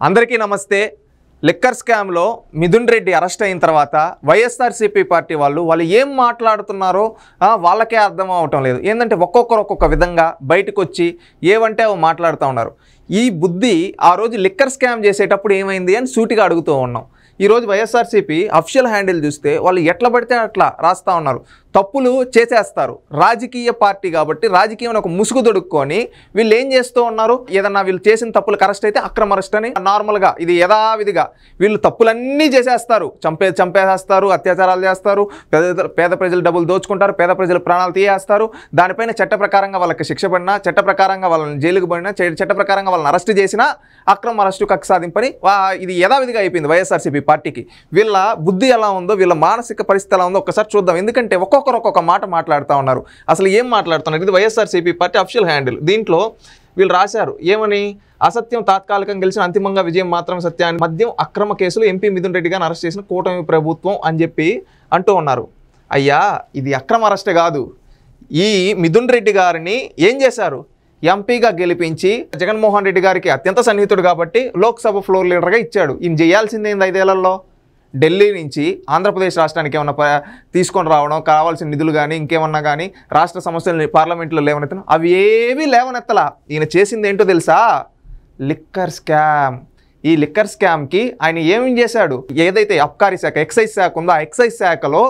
అందరికీ నమస్తే. లిక్కర్ స్కామ్లో మిథున్ రెడ్డి అరెస్ట్ అయిన తర్వాత వైఎస్ఆర్సీపీ పార్టీ వాళ్ళు ఏం మాట్లాడుతున్నారో వాళ్ళకే అర్థం అవటం లేదు. ఏంటంటే ఒక్కొక్కరు ఒక్కొక్క విధంగా బయటకు వచ్చి ఏవంటే అవి మాట్లాడుతూ ఉన్నారు. ఈ బుద్ధి ఆ రోజు లిక్కర్ స్కామ్ చేసేటప్పుడు ఏమైంది అని సూటిగా అడుగుతూ ఉన్నాం. ఈరోజు వైఎస్ఆర్సీపీ అఫిషియల్ హ్యాండిల్ చూస్తే వాళ్ళు ఎట్లా పడితే అట్లా రాస్తూ ఉన్నారు. తప్పులు చేసేస్తారు. రాజకీయ పార్టీ కాబట్టి రాజకీయం ఒక ముసుగు దొడుక్కొని వీళ్ళు ఏం చేస్తూ ఉన్నారు, ఏదన్నా వీళ్ళు చేసిన తప్పులకు అరెస్ట్ అయితే అక్రమ అరెస్ట్ అని నార్మల్గా ఇది యథావిధిగా వీళ్ళు తప్పులన్నీ చేసేస్తారు. చంపేసేస్తారు, అత్యాచారాలు చేస్తారు, పేద ప్రజలు డబ్బులు దోచుకుంటారు, పేద ప్రజల ప్రాణాలు తీయేస్తారు. దానిపైన చట్ట ప్రకారంగా వాళ్ళకి శిక్ష పడినా, చట్ట ప్రకారంగా వాళ్ళని జైలుకు పడినా, చట్ట ప్రకారంగా వాళ్ళని అరెస్ట్ చేసినా అక్రమ అరెస్టు కక్ష సాధింపని ఇది యథావిధిగా అయిపోయింది వైఎస్ఆర్సీపీ పార్టీకి. వీళ్ళ బుద్ధి ఎలా ఉందో, వీళ్ళ మానసిక పరిస్థితి ఎలా ఉందో ఒకసారి చూద్దాం. ఎందుకంటే ఒక్కొక్క మాట మాట్లాడుతూ ఉన్నారు. అసలు ఏం మాట్లాడుతున్నారు? ఇది వైఎస్ఆర్సీపీ పార్టీ అఫిషియల్ హ్యాండిల్. దీంట్లో వీళ్ళు రాశారు ఏమని, అసత్యం తాత్కాలికంగా గెలిచిన, అంతిమంగా విజయం మాత్రం సత్యాన్ని. మద్యం అక్రమ కేసులు ఎంపీ మిథున్ రెడ్డి గారిని అరెస్ట్ చేసిన కూటమి ప్రభుత్వం అని చెప్పి అంటూ ఉన్నారు. అయ్యా, ఇది అక్రమ అరెస్ట్ కాదు. ఈ మిథున్ రెడ్డి గారిని ఏం చేశారు? ఎంపీగా గెలిపించి జగన్మోహన్ రెడ్డి గారికి అత్యంత సన్నిహితుడు కాబట్టి లోక్సభ ఫ్లోర్ లీడర్గా ఇచ్చాడు. ఈయన చేయాల్సిందేంది 5 ఏళ్లలో? ఢిల్లీ నుంచి ఆంధ్రప్రదేశ్ రాష్ట్రానికి ఏమన్నా తీసుకొని రావడం, కావాల్సిన నిధులు కానీ ఇంకేమన్నా కానీ రాష్ట్ర సమస్యలు పార్లమెంట్లో లేవనెత్తడం, అవి ఏవి లేవనెత్తలా. ఈయన చేసింది ఏంటో తెలుసా? Liquor scam. ఈ లిక్కర్ స్కామ్కి ఆయన ఏమేం చేశాడు? ఏదైతే అబ్కారీ శాఖ, ఎక్సైజ్ శాఖ ఉందో ఆ ఎక్సైజ్ శాఖలో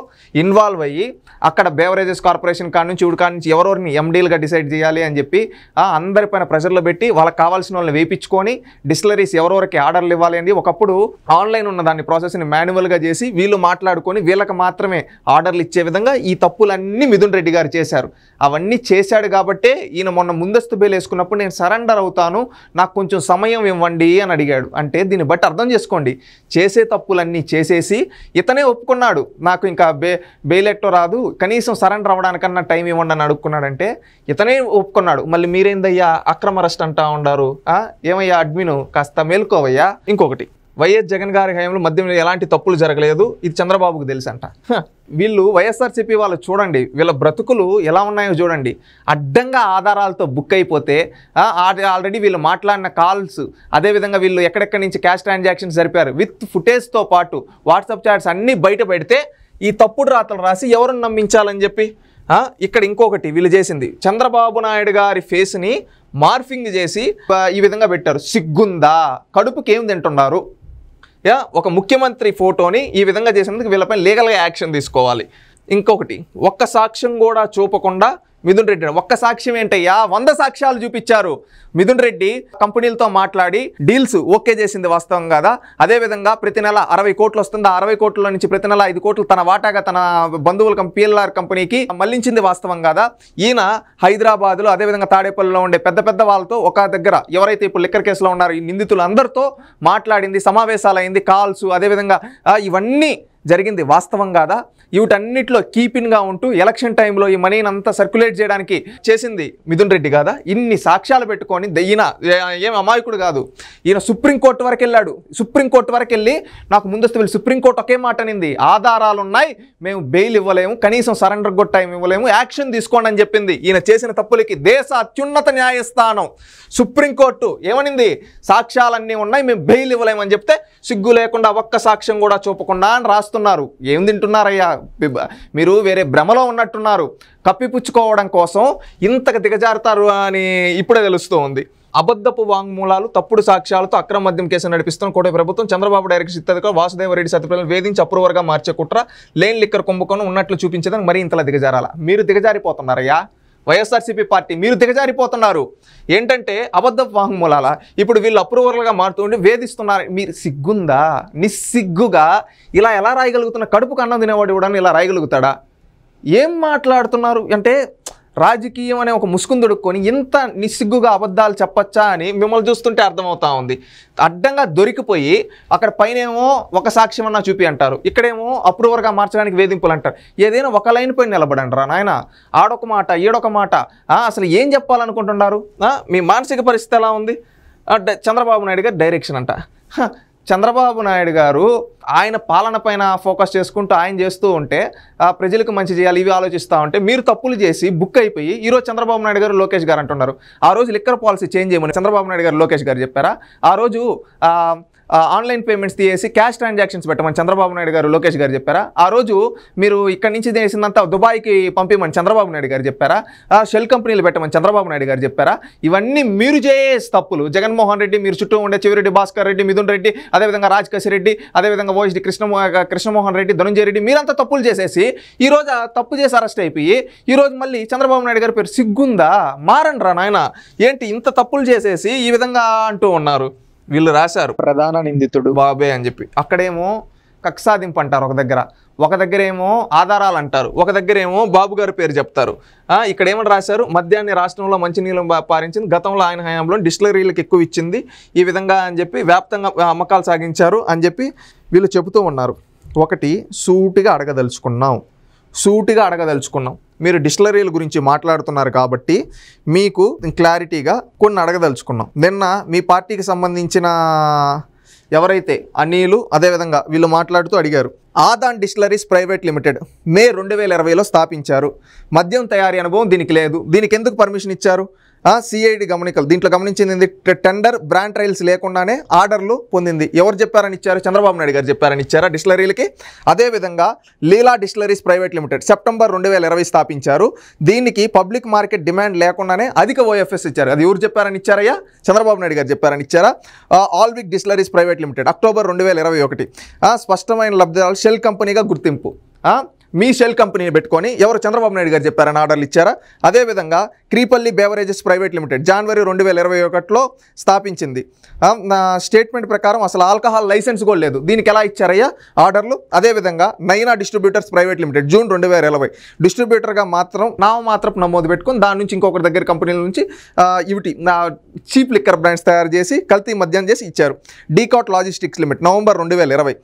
ఇన్వాల్వ్ అయ్యి అక్కడ బేవరేజెస్ కార్పొరేషన్ కాడ నుంచి కాడ నుంచి ఎవరెవరిని ఎండీలుగా డిసైడ్ చేయాలి అని చెప్పి అందరిపైన ప్రెషర్లో పెట్టి వాళ్ళకి కావాల్సిన వాళ్ళని వేయించుకొని డిస్టిలరీస్ ఎవరెవరికి ఆర్డర్లు ఇవ్వాలి అని ఒకప్పుడు ఆన్లైన్ ఉన్న దాన్ని ప్రాసెస్ని మాన్యువల్గా చేసి వీళ్ళు మాట్లాడుకొని వీళ్ళకి మాత్రమే ఆర్డర్లు ఇచ్చే విధంగా ఈ తప్పులన్నీ మిథున్ రెడ్డి గారు చేశారు. అవన్నీ చేశాడు కాబట్టే ఈయన మొన్న ముందస్తు బెయిల్ వేసుకున్నప్పుడు నేను సరెండర్ అవుతాను, నాకు కొంచెం సమయం ఇవ్వండి అని అడిగాడు. అంటే దీన్ని బట్టి అర్థం చేసుకోండి, చేసే తప్పులన్నీ చేసేసి ఇతనే ఒప్పుకున్నాడు, నాకు ఇంకా బెయిల్ ఎట్టో రాదు, కనీసం సరెండర్ అవ్వడానికన్నా టైం ఇవ్వండి అని అడుక్కున్నాడంటే ఇతనే ఒప్పుకున్నాడు. మళ్ళీ మీరేందయ్యా అక్రమ అరెస్ట్ అంటా ఉండారు? ఏమయ్యా అడ్మిను, కాస్త మేల్కోవయ్యా. ఇంకొకటి, వైఎస్ జగన్ గారి హయాంలో మద్యంలో ఎలాంటి తప్పులు జరగలేదు, ఇది చంద్రబాబుకు తెలుసంట. వీళ్ళు వైఎస్ఆర్సీపీ వాళ్ళు చూడండి, వీళ్ళ బ్రతుకులు ఎలా ఉన్నాయో చూడండి. అడ్డంగా ఆధారాలతో బుక్ అయిపోతే ఆల్రెడీ వీళ్ళు మాట్లాడిన కాల్స్, అదేవిధంగా వీళ్ళు ఎక్కడెక్కడి నుంచి క్యాష్ ట్రాన్సాక్షన్స్ జరిపారు విత్ ఫుటేజ్తో పాటు వాట్సాప్ చాట్స్ అన్నీ బయట పెడితే ఈ తప్పుడు రాతలు రాసి ఎవరిని నమ్మించాలని చెప్పి. ఇక్కడ ఇంకొకటి వీళ్ళు చేసింది, చంద్రబాబు నాయుడు గారి ఫేస్ని మార్ఫింగ్ చేసి ఈ విధంగా పెట్టారు. సిగ్గుందా? కడుపుకి ఏం తింటున్నారు? ఒక ముఖ్యమంత్రి ఫోటోని ఈ విధంగా చేసినందుకు వీళ్ళపై లీగల్గా యాక్షన్ తీసుకోవాలి. ఇంకొకటి, ఒక్క సాక్ష్యం కూడా చూపకుండా మిథున్ రెడ్డి, ఒక్క సాక్ష్యం ఏంటయ్యా, 100 సాక్ష్యాలు చూపించారు. మిథున్ రెడ్డి కంపెనీలతో మాట్లాడి డీల్స్ ఓకే చేసింది వాస్తవం కదా. అదేవిధంగా ప్రతి నెల 60 కోట్లు వస్తుంది, ఆ 60 కోట్ల నుంచి ప్రతి నెల 5 కోట్లు తన వాటాగా తన బంధువుల PLR కంపెనీకి మళ్లించింది వాస్తవం కదా. ఈయన హైదరాబాద్లో అదేవిధంగా తాడేపల్లిలో ఉండే పెద్ద వాళ్ళతో ఒక దగ్గర ఎవరైతే ఇప్పుడు లిక్కర్ కేసులో ఉన్నారో ఈ నిందితులు అందరితో మాట్లాడింది, సమావేశాలు అయింది, కాల్స్, అదేవిధంగా ఇవన్నీ జరిగింది వాస్తవం కాదా? వీటన్నిటిలో కీపిన్గా ఉంటూ ఎలక్షన్ టైంలో ఈ మనీని అంతా సర్క్యులేట్ చేయడానికి చేసింది మిథున్ రెడ్డి కాదా? ఇన్ని సాక్ష్యాలు పెట్టుకొని ఈయన ఏం అమాయకుడు కాదు. ఈయన సుప్రీంకోర్టు వరకు వెళ్ళాడు. సుప్రీంకోర్టు వరకు వెళ్ళి నాకు ముందస్తు వెళ్ళి సుప్రీంకోర్టు ఒకే మాట అనింది, ఆధారాలు ఉన్నాయి, మేము బెయిల్ ఇవ్వలేము, కనీసం సరెండర్ కూడా టైం ఇవ్వలేము, యాక్షన్ తీసుకోండి అని చెప్పింది. ఈయన చేసిన తప్పులకి దేశ అత్యున్నత న్యాయస్థానం సుప్రీంకోర్టు ఏమనింది? సాక్ష్యాలన్నీ ఉన్నాయి, మేము బెయిల్ ఇవ్వలేమని చెప్తే సిగ్గు లేకుండా ఒక్క సాక్ష్యం కూడా చూపకుండా అని రాస్తున్నారు. ఏం తింటున్నారయ్యా మీరు? వేరే భ్రమలో ఉన్నట్టున్నారు. కప్పిపుచ్చుకోవడం కోసం ఇంతగా దిగజారుతారు అని ఇప్పుడే తెలుస్తూ ఉంది. అబద్ధపు వాంగ్మూలాలు, తప్పుడు సాక్ష్యాలతో అక్రమ మద్యం కేసు నడిపిస్తున్న కూటమి ప్రభుత్వం చంద్రబాబు డైరెక్టర్ ఇత్తదిగా వాసుదేవరెడ్డి సత్యప్రజలను వేధించి అప్రూవర్గా మార్చే కుట్ర, లేని లిక్కర్ కుంభకోణం ఉన్నట్లు చూపించదని మరీ ఇంతలా దిగజారాల. మీరు దిగజారిపోతున్నారయ్యా, వైఎస్ఆర్సీపీ పార్టీ మీరు దిగజారిపోతున్నారు. ఏంటంటే అబద్ధ వాంగ్మూలాల ఇప్పుడు వీళ్ళు అప్రూవర్లుగా మారుతుండి వేధిస్తున్నారు. మీరు సిగ్గుందా? నిస్సిగ్గుగా ఇలా ఎలా రాయగలుగుతున్న? కడుపుకు అన్నం తినేవాడు కూడా ఇలా రాయగలుగుతాడా? ఏం మాట్లాడుతున్నారు అంటే రాజకీయం అనే ఒక ముసుగును దొడుక్కొని ఇంత నిస్సిగ్గుగా అబద్ధాలు చెప్పచ్చా అని మిమ్మల్ని చూస్తుంటే అర్థమవుతా ఉంది. అడ్డంగా దొరికిపోయి అక్కడ పైనేమో ఒక సాక్ష్యం అన్నా చూపి అంటారు, ఇక్కడేమో అప్రూవర్గా మార్చడానికి వేధింపులు అంటారు. ఏదైనా ఒక లైన్ పైన నిలబడండి రా నాయన, ఆడొక మాట ఈడొక మాట. అసలు ఏం చెప్పాలనుకుంటున్నారు? మీ మానసిక పరిస్థితి ఎలా ఉంది? చంద్రబాబు నాయుడు గారి డైరెక్షన్ అంట. చంద్రబాబు నాయుడు గారు ఆయన పాలన పైన ఫోకస్ చేసుకుంటూ ఆయన చేస్తూ ఉంటే ప్రజలకు మంచి చేయాలి ఇవి ఆలోచిస్తూ ఉంటే మీరు తప్పులు చేసి బుక్ అయిపోయి ఈరోజు చంద్రబాబు నాయుడు గారు లోకేష్ గారు అంటున్నారు. ఆ రోజు లిక్కర్ పాలసీ చేంజ్ చేయమని చంద్రబాబు నాయుడు గారు లోకేష్ గారు చెప్పారా? ఆ రోజు ఆన్లైన్ పేమెంట్స్ తీసేసి క్యాష్ ట్రాన్సాక్షన్స్ పెట్టమని చంద్రబాబు నాయుడు గారు లోకేష్ గారు చెప్పారా? ఆ రోజు మీరు ఇక్కడి నుంచి చేసిందంతా దుబాయ్కి పంపించమని చంద్రబాబు నాయుడు గారు చెప్పారా? షెల్ కంపెనీలు పెట్టమని చంద్రబాబు నాయుడు గారు చెప్పారా? ఇవన్నీ మీరు చేసే తప్పులు. జగన్మోహన్ రెడ్డి, మీరు చుట్టూ ఉండే చెవిరెడ్డి భాస్కర్ రెడ్డి, మిథున్ రెడ్డి, అదేవిధంగా రాజకేశ్ రెడ్డి, అదేవిధంగా ఓఎస్డి కృష్ణమోహన్ రెడ్డి, ధనంజయ రెడ్డి, మీరంతా తప్పులు చేసేసి ఈరోజు తప్పు చేసి అరెస్ట్ అయిపోయి ఈరోజు మళ్ళీ చంద్రబాబు నాయుడు గారి పేరు సిగ్గుందా? మారండ్రా నాయన, ఏంటి ఇంత తప్పులు చేసేసి ఈ విధంగా అంటూ ఉన్నారు. వీళ్ళు రాశారు ప్రధాన నిందితుడు బాబే అని చెప్పి. అక్కడేమో కక్షాదింపు అంటారు ఒక దగ్గర ఏమో ఆధారాలు అంటారు, ఒక దగ్గర ఏమో బాబు గారి పేరు చెప్తారు. ఇక్కడ ఏమని రాశారు? మద్యాన్ని రాష్ట్రంలో మంచినీళ్ళు పారించింది, గతంలో ఆయన హయాంలో డిస్టిలరీలకు ఎక్కువ ఇచ్చింది, ఈ విధంగా అని చెప్పి వ్యాప్తంగా అమ్మకాలు సాగించారు అని చెప్పి వీళ్ళు చెబుతూ ఉన్నారు. ఒకటి సూటిగా అడగదలుచుకున్నాం. మీరు డిస్టిలరీల గురించి మాట్లాడుతున్నారు కాబట్టి మీకు క్లారిటీగా కొన్ని అడగదలుచుకున్నాం. నిన్న మీ పార్టీకి సంబంధించిన ఎవరైతే అనిలు అదేవిధంగా వీళ్ళు మాట్లాడుతూ అడిగారు, ఆదాన్ డిస్టిలరీస్ ప్రైవేట్ లిమిటెడ్ మే 2020లో స్థాపించారు. మద్యం తయారీ అనుభవం దీనికి లేదు, దీనికి ఎందుకు పర్మిషన్ ఇచ్చారు? సిఐడి గమనికలు దీంట్లో గమనించింది టెండర్ బ్రాండ్ ట్రయల్స్ లేకుండానే ఆర్డర్లు పొందింది. ఎవరు చెప్పారని ఇచ్చారు? చంద్రబాబు నాయుడు గారు చెప్పారని ఇచ్చారా డిస్టిలరీలకి? అదేవిధంగా లీలా డిస్టిలరీస్ ప్రైవేట్ లిమిటెడ్ సెప్టెంబర్ 2020 స్థాపించారు. దీనికి పబ్లిక్ మార్కెట్ డిమాండ్ లేకుండానే అధిక ఓఎఫ్ఎస్ ఇచ్చారు. అది ఎవరు చెప్పారని ఇచ్చారయ్యా? చంద్రబాబు నాయుడు గారు చెప్పారని ఇచ్చారా? ఆల్విక్ డిస్టిలరీస్ ప్రైవేట్ లిమిటెడ్ అక్టోబర్ 2021 స్పష్టమైన లబ్ధిదారులు షెల్ కంపెనీగా గుర్తింపు. మీ షెల్ కంపెనీని పెట్టుకొని ఎవరు? చంద్రబాబు నాయుడు గారు చెప్పారని ఆర్డర్లు ఇచ్చారా? అదేవిధంగా క్రీపల్లి బేవరేజెస్ ప్రైవేట్ లిమిటెడ్ జనవరి 2021లో స్థాపించింది. నా స్టేట్మెంట్ ప్రకారం అసలు ఆల్కహాల్ లైసెన్స్ కూడా లేదు, దీనికి ఎలా ఇచ్చారయ్యా ఆర్డర్లు? అదేవిధంగా నైనా డిస్ట్రిబ్యూటర్స్ ప్రైవేట్ లిమిటెడ్ జూన్ 2020 డిస్ట్రిబ్యూటర్గా మాత్రపు నమోదు పెట్టుకొని దాని నుంచి ఇంకొకరి దగ్గర కంపెనీల నుంచి ఇవిటి చీప్ లిక్కర్ బ్రాండ్స్ తయారు చేసి కల్తీ మద్యం చేసి ఇచ్చారు. Decot logistics limited November 2020.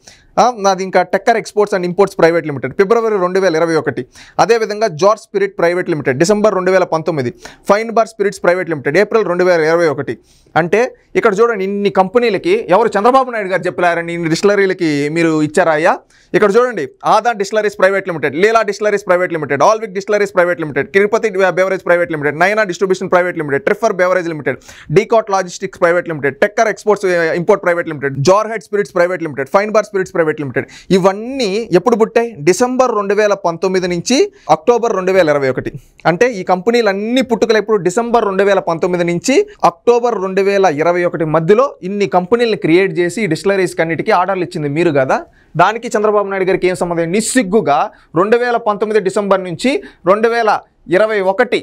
నాది ఇంకా Tekkar exports and imports private limited February 2021. అదేవిధంగా George spirit private limited December 2019. Fine bar spirits private limited April 2021. అంటే ఇక్కడ చూడండి, ఇన్ని కంపెనీలకి ఎవరు? చంద్రబాబు నాయుడు గారు చెప్పారని ఇన్ని డిస్టిలరీలకి మీరు ఇచ్చారా అయ్యా? ఇక్కడ చూడండి, Adan distilleries private limited, Leela distilleries private limited, Alvik distilleries private limited, Tirupati beverage private limited, Naina distribution private limited, ట్రిఫర్ beverage limited, Decot logistics private limited, Tekkar exports import private limited, Jarhead spirits private limited, fine bar spirits private limited. ఇవన్నీ ఎప్పుడు పుట్టాయి? December 2019 నుంచి October 2021. అంటే ఈ కంపెనీలన్నీ పుట్టుకలు ఎప్పుడు? December 2019 నుంచి October 2021 మధ్యలో ఇన్ని కంపెనీలను క్రియేట్ చేసి ఈ డిస్టిలరీస్ అన్నిటికీ ఆర్డర్లు ఇచ్చింది మీరు కదా. దానికి చంద్రబాబు నాయుడు గారికి ఏం సంబంధం? నిస్సిగ్గుగా 2019 డిసెంబర్ నుంచి 2021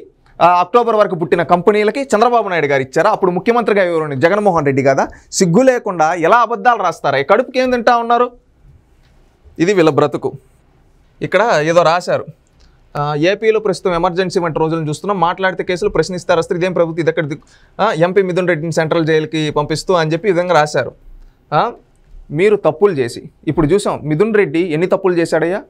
అక్టోబర్ వరకు పుట్టిన కంపెనీలకి చంద్రబాబు నాయుడు గారు ఇచ్చారా? అప్పుడు ముఖ్యమంత్రిగా ఎవరు? జగన్మోహన్ రెడ్డి కదా. సిగ్గు లేకుండా ఎలా అబద్ధాలు రాస్తారా? కడుపుకి ఏం తింటా ఉన్నారు? ఇది వీళ్ళ బ్రతుకు. ఇక్కడ ఏదో రాశారు, ఏపీలో ప్రస్తుతం ఎమర్జెన్సీ వంటి రోజులను చూస్తున్నాం, మాట్లాడితే కేసులు ప్రశ్నిస్తారు వస్తే ఇదేం ప్రభుత్వం ఇది ఎక్కడ ఎంపీ మిథున్ రెడ్డిని సెంట్రల్ జైలుకి పంపిస్తూ అని చెప్పి ఈ విధంగా రాశారు. మీరు తప్పులు చేసి ఇప్పుడు చూసాం మిథున్ రెడ్డి ఎన్ని తప్పులు చేశాడయ్యా?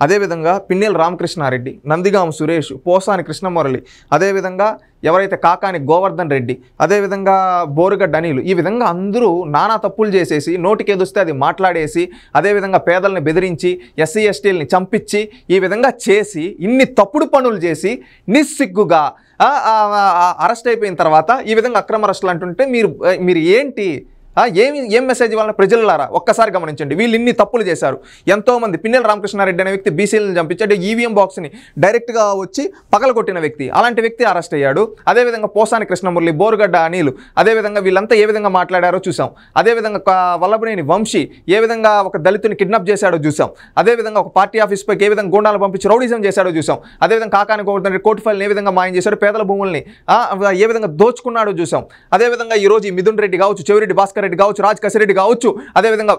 అదేవిధంగా పిన్నెల రామకృష్ణారెడ్డి, నందిగామ సురేష్, పోసాని కృష్ణమురళి, అదేవిధంగా ఎవరైతే కాకాని గోవర్ధన్ రెడ్డి, అదేవిధంగా బోరుగడ్డ అనిలు, ఈ విధంగా అందరూ నానా తప్పులు చేసేసి నోటికి ఏదొస్తే అది మాట్లాడేసి, అదేవిధంగా పేదల్ని బెదిరించి ఎస్సీ ఎస్టీలని చంపించి ఈ విధంగా చేసి ఇన్ని తప్పుడు పనులు చేసి నిస్సిగ్గుగా అరెస్ట్ అయిపోయిన తర్వాత ఈ విధంగా అక్రమ అరెస్టులు అంటుంటే మీరు ఏంటి? ఏం మెసేజ్ ఇవ్వాలని ప్రజలారా ఒక్కసారి గమనించండి. వీళ్ళు ఇన్ని తప్పులు చేశారు. ఎంతోమంది పిన్నెల రామకృష్ణారెడ్డి అనే వ్యక్తి బీసీలను చంపించాడు, ఈవీఎం బాక్స్ని డైరెక్ట్గా వచ్చి పగలగొట్టిన వ్యక్తి, అలాంటి వ్యక్తి అరెస్ట్ అయ్యాడు. అదేవిధంగా పోసాని కృష్ణమురళి, బోరుగడ్డ అనిలు, అదేవిధంగా వీళ్ళంతా ఏ విధంగా మాట్లాడారో చూసాం. అదేవిధంగా వల్లభనేని వంశీ ఏ విధంగా ఒక దళితుని కిడ్నాప్ చేశాడో చూసాం. అదేవిధంగా ఒక పార్టీ ఆఫీస్ పైకి ఏ విధంగా గూండాలు పంపించి రౌడీజం చేశాడో చూసాం. అదేవిధంగా కాకాని గోవర్ధన్ రెడ్డి కోర్టు ఫైల్ని ఏ విధంగా మాయం చేశాడు, పేదల భూముల్ని ఏ విధంగా దోచుకున్నాడో చూసాం. అదేవిధంగా ఈరోజు ఈ మిథున్ రెడ్డి కావచ్చు, చెవిరెడ్డి భాస్కర్ రెడ్డి కావచ్చు, రాజకేశ్ రెడ్డి కావచ్చు, అదేవిధంగా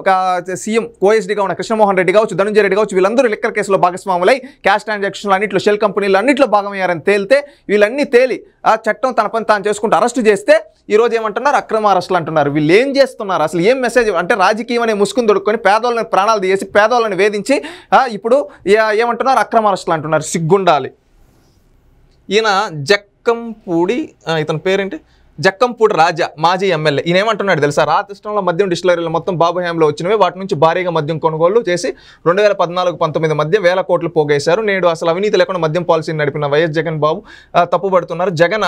సీఎం ఓఎస్డీగా ఉన్న కృష్ణమోహన్ రెడ్డి కావచ్చు, ధనంజయ రెడ్డి కావచ్చు, వీళ్ళందరూ లిక్కర్ కేసులో భాగస్వాములై క్యాష్ ట్రాన్సాక్షన్లు అన్నింటిలో షెల్ కంపెనీలు అన్నింటిలో భాగమయ్యారని తేలితే వీళ్ళన్నీ తేలి ఆ చట్టం తన పని తాను చేసుకుంటూ అరెస్టు చేస్తే ఈరోజు ఏమంటున్నారు? అక్రమ అరెస్టులు అంటున్నారు. వీళ్ళు ఏం చేస్తున్నారు? అసలు ఏం మెసేజ్ అంటే రాజకీయం అనే ముసుగును దొడుక్కొని పేదోళ్ళని ప్రాణాలు తీసి పేదోళ్ళని వేధించి ఇప్పుడు ఏమంటున్నారు? అక్రమ అరెస్టులు అంటున్నారు. సిగ్గుండాలి. ఈయన జక్కంపూడి, ఇతని పేరేంటి? జక్కంపూడి రాజా మాజీ ఎమ్మెల్యే ఈయన ఏమంటున్నాడు తెలుసా? రాష్ట్రంలో మద్యం డిస్టిలరీలు మొత్తం బాబు హయాంలో వచ్చినవి, వాటి నుంచి భారీగా మద్యం కొనుగోలు చేసి 2014-19 మధ్య వేల కోట్లు పోగేశారు. నేడు అసలు అవినీతి లేకుండా మద్యం పాలసీని నడిపిన వైఎస్ జగన్ బాబు తప్పుపడుతున్నారు. జగన్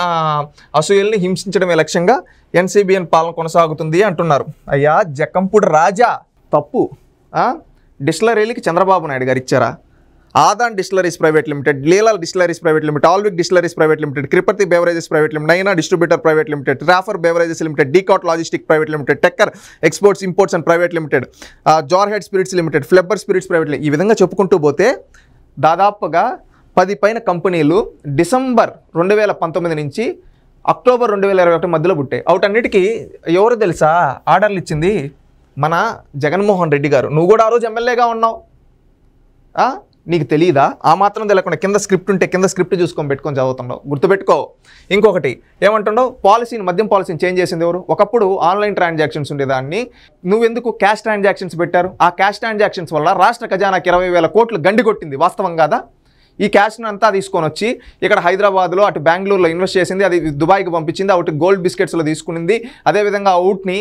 అసూయల్ని హింసించడమే లక్ష్యంగా ఎన్సీబీఎన్ పాలన కొనసాగుతుంది అంటున్నారు. అయ్యా జక్కంపూడి రాజా తప్పు. డిస్టిలరీలకి చంద్రబాబు నాయుడు గారు ఇచ్చారా? Adan distilleries private limited, Leela distilleries private limited, Alvik distilleries private limited, క్రిపర్తి beverages private limited, Naina distributor private limited, రాఫర్ beverages limited, Decot logistic private limited, Tekkar exports imports and private limited, Jarhead spirits limited, ఫ్లెబ్బర్ స్పిరిట్స్ ప్రైవేట్ లిమిటెడ్, ఈ విధంగా చెప్పుకుంటూ పోతే దాదాపుగా 10 పైన కంపెనీలు డిసెంబర్ 2019 నుంచి అక్టోబర్ 2021 మధ్యలో పుట్టాయి. వాటన్నిటికీ ఎవరు తెలుసా ఆర్డర్లు ఇచ్చింది? మన జగన్మోహన్ రెడ్డి గారు. నువ్వు కూడా ఆ రోజు ఎమ్మెల్యేగా ఉన్నావు, నీకు తెలియదా? ఆ మాత్రం తెలియకుండా కింద స్క్రిప్ట్ ఉంటే కింద స్క్రిప్ట్ చూసుకొని పెట్టుకొని చదువుతున్నావు, గుర్తుపెట్టుకో. ఇంకొకటి ఏమంటున్నావు? పాలసీని, మద్యం పాలసీని చేంజ్ చేసింది ఎవరు? ఒకప్పుడు ఆన్లైన్ ట్రాన్సాక్షన్స్ ఉండేదాన్ని, నువ్వెందుకు క్యాష్ ట్రాన్సాక్షన్స్ పెట్టారు? ఆ క్యాష్ ట్రాన్సాక్షన్స్ వల్ల రాష్ట్ర ఖజానాకి 20,000 కోట్లు గండి కొట్టింది, వాస్తవం కాదా? ఈ క్యాష్ని అంతా తీసుకొని వచ్చి ఇక్కడ హైదరాబాద్లో అటు బెంగళూరులో ఇన్వెస్ట్ చేసింది, అది దుబాయ్కి పంపించింది, అవుట్ గోల్డ్ బిస్కెట్స్లో తీసుకునింది. అదేవిధంగా అవుట్ని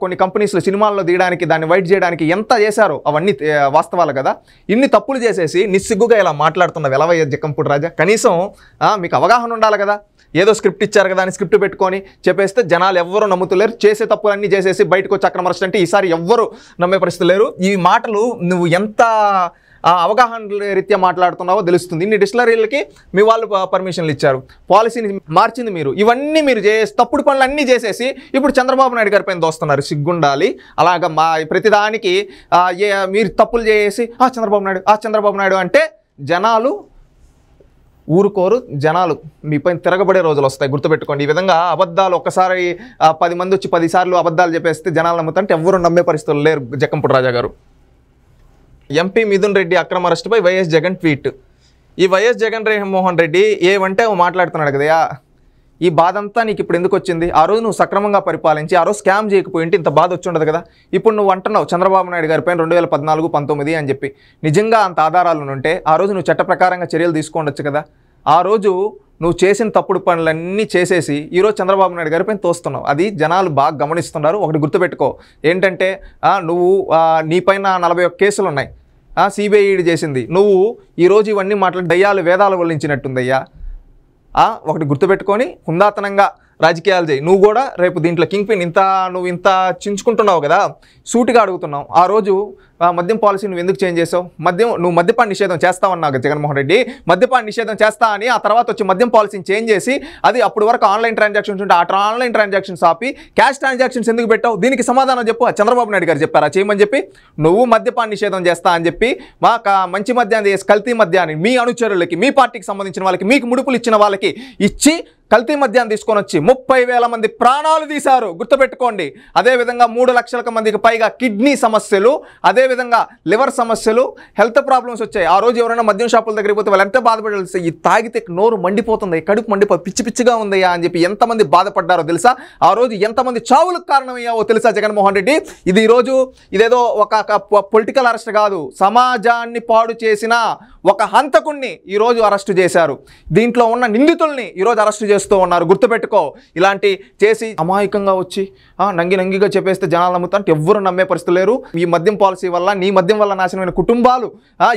కొన్ని కంపెనీస్లో సినిమాల్లో తీయడానికి, దాన్ని వైట్ చేయడానికి ఎంత చేశారో అవన్నీ వాస్తవాలు కదా. ఇన్ని తప్పులు చేసేసి నిస్సిగ్గుగా ఇలా మాట్లాడుతున్నది ఎలవయ్య జక్కంపూడి రాజా? కనీసం మీకు అవగాహన ఉండాలి కదా. ఏదో స్క్రిప్ట్ ఇచ్చారు కదా అని స్క్రిప్ట్ పెట్టుకొని చెప్పేస్తే జనాలు ఎవ్వరూ నమ్ముతలేరు. చేసే తప్పులన్నీ చేసేసి బయటకు వచ్చి అక్రమ అరెస్ట్ అంటే ఈసారి ఎవ్వరూ నమ్మే పరిస్థితి లేరు. ఈ మాటలు నువ్వు ఎంత అవగాహన రీత్యా మాట్లాడుతున్నావో తెలుస్తుంది. ఇన్ని డిస్టిలరీలకి మీ వాళ్ళు పర్మిషన్లు ఇచ్చారు, పాలసీని మార్చింది మీరు. ఇవన్నీ మీరు తప్పుడు పనులు అన్నీ చేసేసి ఇప్పుడు చంద్రబాబు నాయుడు గారి పైన దోస్తున్నారు. సిగ్గుండాలి. అలాగా ప్రతిదానికి మీరు తప్పులు చేసి చంద్రబాబు నాయుడు అంటే జనాలు ఊరుకోరు. జనాలు మీపైన తిరగబడే రోజులు వస్తాయి, గుర్తుపెట్టుకోండి. ఈ విధంగా అబద్ధాలు ఒక్కసారి 10 మంది వచ్చి 10 సార్లు అబద్ధాలు చెప్పేస్తే జనాలు నమ్ముతారంటే ఎవ్వరూ నమ్మే పరిస్థితులు లేరు. జక్కంపూడి రాజా గారు. ఎంపీ మిథున్ రెడ్డి అక్రమ అరెస్టుపై వైఎస్ జగన్ ట్వీట్. ఈ వైఎస్ జగన్మోహన్ రెడ్డి ఏమంటే మాట్లాడుతున్నాడు కదా, ఈ బాధ అంతా నీకు ఇప్పుడు ఎందుకు వచ్చింది? ఆ రోజు నువ్వు సక్రమంగా పరిపాలించి ఆ రోజు స్కామ్ చేయకపోయింటే ఇంత బాధ వచ్చి ఉండదు కదా. ఇప్పుడు నువ్వు అంటున్నావు చంద్రబాబు నాయుడు గారి పైన 2014-19 అని చెప్పి. నిజంగా అంత ఆధారాలు ఉంటే ఆ రోజు నువ్వు చట్ట ప్రకారంగా చర్యలు తీసుకోవచ్చు కదా. ఆ రోజు నువ్వు చేసిన తప్పుడు పనులన్నీ చేసేసి ఈరోజు చంద్రబాబు నాయుడు గారి పైన తోస్తున్నావు. అది జనాలు బాగా గమనిస్తున్నారు. ఒకటి గుర్తుపెట్టుకో, ఏంటంటే నువ్వు నీపైన 41 కేసులు ఉన్నాయి, సిబిఐ ఈడీ చేసింది. నువ్వు ఈరోజు ఇవన్నీ మాట్లాడి దయ్యాలు వేదాలు వల్లించినట్టుందయ్యా. ఒకటి గుర్తుపెట్టుకొని హుందాతనంగా రాజకీయాలు చేయి. నువ్వు కూడా రేపు దీంట్లో కింగ్ పిన్ నువ్వు ఇంత చించుకుంటున్నావు కదా, సూటిగా అడుగుతున్నావు. ఆ రోజు మద్యం పాలసీ నువ్వు ఎందుకు చేంజ్ చేసావు? నువ్వు మద్యపాన నిషేధం చేస్తావన్నావు జగన్మోహన్ రెడ్డి. మద్యపాన నిషేధం చేస్తా అని ఆ తర్వాత వచ్చి మద్యం పాలసీని చేంజ్ చేసి అది అప్పటి వరకు ఆన్లైన్ ట్రాన్సాక్షన్స్ ఉంటే ఆ ఆన్లైన్ ట్రాన్సాక్షన్స్ ఆపి క్యాష్ ట్రాన్సాక్షన్స్ ఎందుకు పెట్టావు? దీనికి సమాధానం చెప్పు. చంద్రబాబు నాయుడు గారు చెప్పారా చేయమని చెప్పి? నువ్వు మద్యపాన నిషేధం చేస్తా అని చెప్పి మా మంచి మద్యాన్ని చేసి కల్తీ మద్యాన్ని మీ అనుచరులకి, మీ పార్టీకి సంబంధించిన వాళ్ళకి, మీకు ముడుపులు ఇచ్చిన వాళ్ళకి ఇచ్చి కల్తీ మద్యాన్ని తీసుకొని వచ్చి 30,000 మంది ప్రాణాలు తీశారు, గుర్తుపెట్టుకోండి. అదేవిధంగా 3 లక్షల మందికి పైగా కిడ్నీ సమస్యలు, అదేవిధంగా లివర్ సమస్యలు, హెల్త్ ప్రాబ్లమ్స్ వచ్చాయి. ఆ రోజు ఎవరైనా మద్యం షాపుల దగ్గరికి పోతే వాళ్ళు ఎంత బాధపడాలి? ఈ తాగితే నోరు మండిపోతుంది, కడుపు మండిపోతుంది, పిచ్చి పిచ్చిగా ఉందయ్యా అని చెప్పి ఎంతమంది బాధపడ్డారో తెలుసా? ఆ రోజు ఎంతమంది చావులకు కారణమయ్యావో తెలుసా జగన్మోహన్ రెడ్డి? ఇది ఈరోజు ఇదేదో ఒక పొలిటికల్ అరెస్ట్ కాదు, సమాజాన్ని పాడు చేసిన ఒక హంతకుణ్ణి ఈరోజు అరెస్టు చేశారు. దీంట్లో ఉన్న నిందితుల్ని ఈరోజు అరెస్టు చేస్తూ ఉన్నారు, గుర్తుపెట్టుకో. ఇలాంటి చేసి అమాయకంగా వచ్చి నంగిగా చెప్పేస్తే జనాలు నమ్ముతారంటే ఎవ్వరు నమ్మే పరిస్థితి లేరు. ఈ మద్యం పాలసీ వల్ల, నీ మద్యం వల్ల నాశనమైన కుటుంబాలు